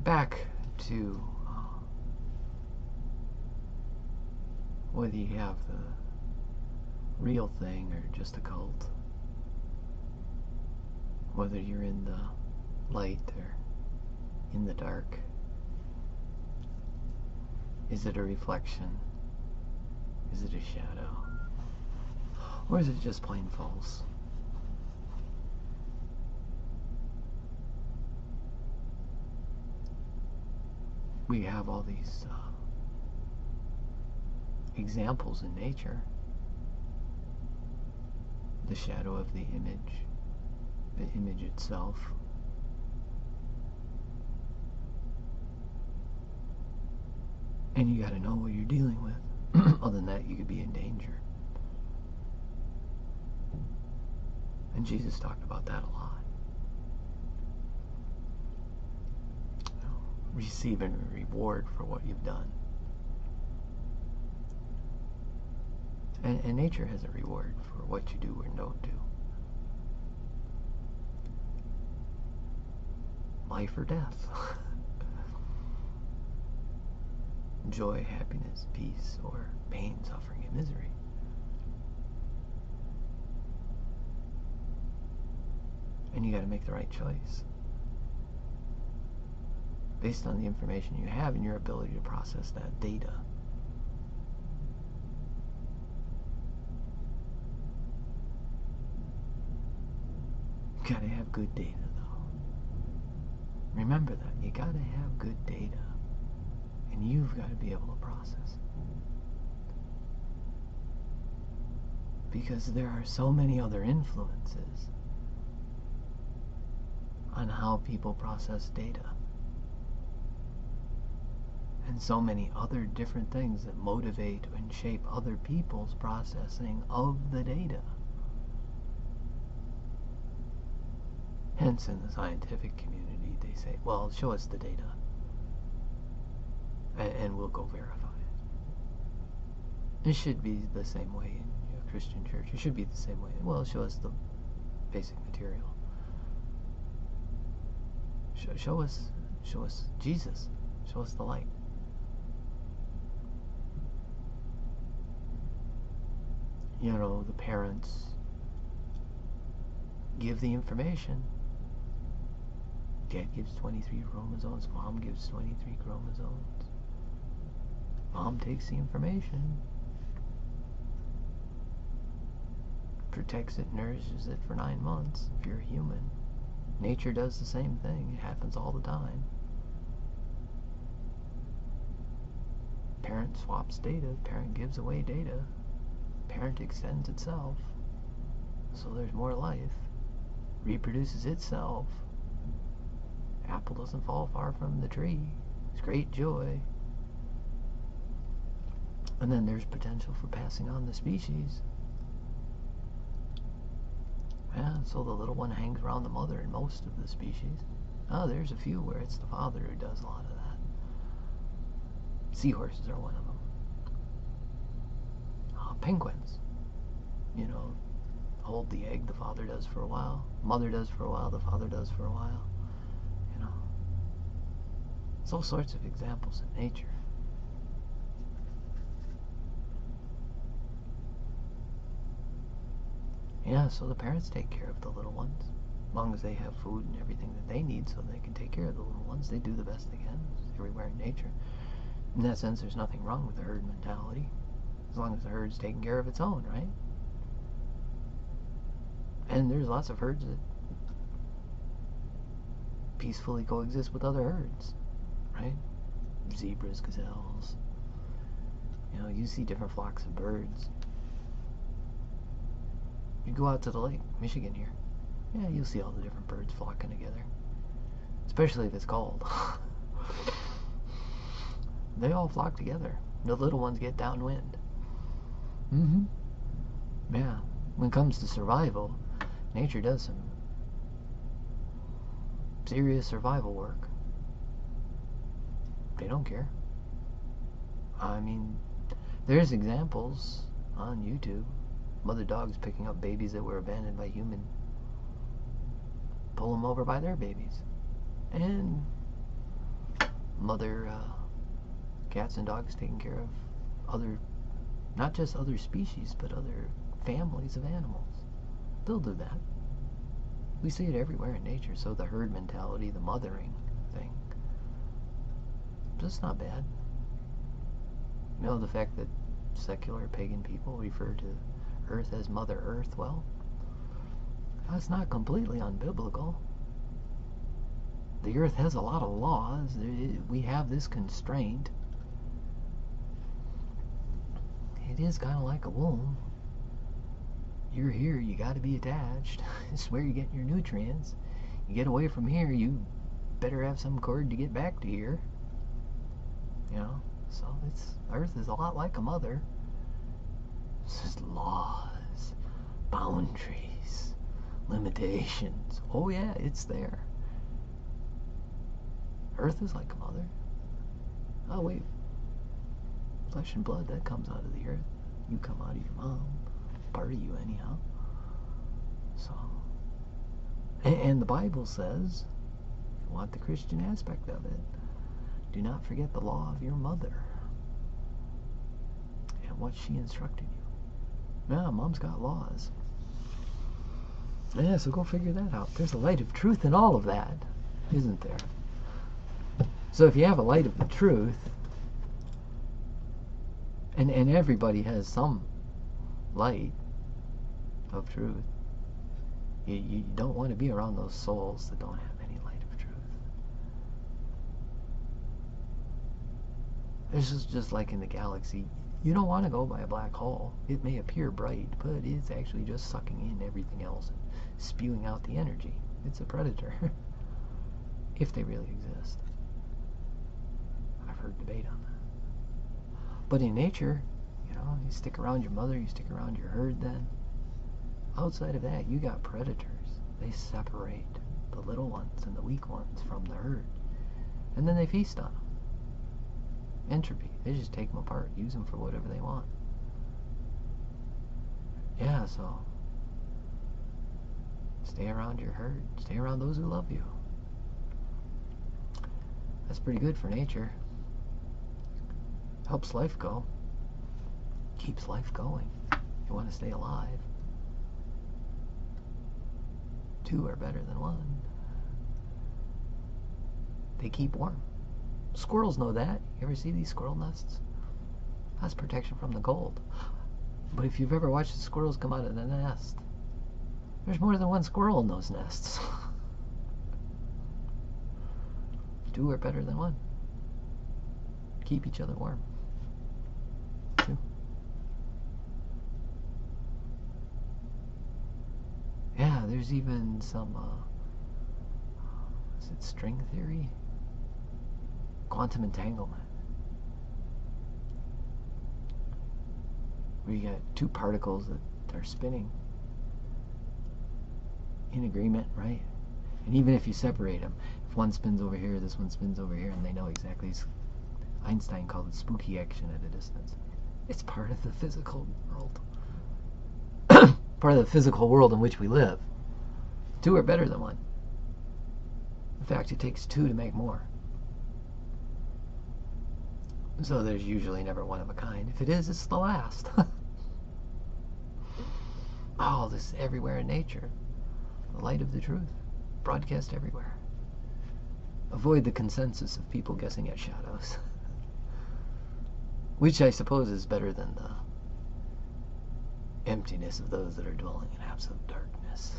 back to whether you have the real thing or just a cult, whether you're in the light or in the dark. Is it a reflection? Is it a shadow? Or is it just plain false? We have all these examples in nature. The shadow of the image itself. And you got to know what you're dealing with. Other than that, you could be in danger. And Jesus talked about that a lot. You know, receiving a reward for what you've done. And nature has a reward for what you do or don't do. Life or death. Joy, happiness, peace, or pain, suffering, and misery. And you got to make the right choice based on the information you have and your ability to process that data. You got to have good data, though. Remember that. You got to have good data. And you've got to be able to process it. Because there are so many other influences on how people process data. And so many other different things that motivate and shape other people's processing of the data. Hence, in the scientific community, they say, well, show us the data. And we'll go verify it. It should be the same way in a Christian church. It should be the same way. Well, show us the basic material. Show us Jesus. Show us the light. You know, the parents give the information. Dad gives 23 chromosomes. Mom gives 23 chromosomes. Mom takes the information, protects it, nourishes it for 9 months if you're a human. Nature does the same thing. It happens all the time. Parent swaps data. Parent gives away data. Parent extends itself. So there's more life. Reproduces itself. Apple doesn't fall far from the tree. It's great joy. And then there's potential for passing on the species. Yeah, so the little one hangs around the mother in most of the species. Oh, there's a few where it's the father who does a lot of that. Seahorses are one of them. Penguins. You know, hold the egg, the father does for a while. Mother does for a while, the father does for a while. You know. There's all sorts of examples in nature. Yeah, so the parents take care of the little ones. As long as they have food and everything that they need so they can take care of the little ones, they do the best they can. It's everywhere in nature. In that sense, there's nothing wrong with the herd mentality. As long as the herd's taking care of its own, right? And there's lots of herds that peacefully coexist with other herds, right? Zebras, gazelles. You know, you see different flocks of birds. You go out to the lake, Michigan here. Yeah, you'll see all the different birds flocking together. Especially if it's cold. They all flock together. The little ones get downwind. Yeah. When it comes to survival, nature does some serious survival work. They don't care. I mean, there's examples on YouTube. Mother dogs picking up babies that were abandoned by humans. Pull them over by their babies. And mother cats and dogs taking care of other, not just other species, but other families of animals. They'll do that. We see it everywhere in nature. So the herd mentality, the mothering thing, that's not bad. You know, the fact that secular pagan people refer to Earth as Mother Earth, well, that's not completely unbiblical. The Earth has a lot of laws. We have this constraint. It is kind of like a womb. You're here, you got to be attached. This is where you get your nutrients. You get away from here, you better have some cord to get back to here. You know, so Earth is a lot like a mother. There's laws, boundaries, limitations. Oh yeah, it's there. Earth is like a mother. Oh wait, flesh and blood, that comes out of the earth. You come out of your mom. Part of you anyhow. So, and the Bible says, if you want the Christian aspect of it, do not forget the law of your mother and what she instructed you. Yeah, mom's got laws. Yeah, so go figure that out. There's a light of truth in all of that, isn't there? So if you have a light of the truth, and everybody has some light of truth, you don't want to be around those souls that don't have any light of truth. This is just like in the galaxy. You don't want to go by a black hole. It may appear bright, but it's actually just sucking in everything else and spewing out the energy. It's a predator. If they really exist. I've heard debate on that. But in nature, you know, you stick around your mother, you stick around your herd then. Outside of that, you got predators. They separate the little ones and the weak ones from the herd. And then they feast on them. Entropy. They just take them apart, use them for whatever they want. Yeah, so stay around your herd. Stay around those who love you. That's pretty good for nature. Helps life go. Keeps life going. You want to stay alive. Two are better than one. They keep warm. Squirrels know that. You ever see these squirrel nests? That's protection from the cold. But if you've ever watched the squirrels come out of the nest, there's more than one squirrel in those nests. Two are better than one. Keep each other warm. Two. Yeah, there's even some, is it string theory? Quantum entanglement. Where you got two particles that are spinning in agreement, right? And even if you separate them, if one spins over here, this one spins over here, and they know exactly, Einstein called it spooky action at a distance. It's part of the physical world. Part of the physical world in which we live. Two are better than one. In fact, it takes two to make more. So there's usually never one of a kind. If it is, it's the last. Oh, this is everywhere in nature. The light of the truth. Broadcast everywhere. Avoid the consensus of people guessing at shadows. Which I suppose is better than the emptiness of those that are dwelling in absolute darkness.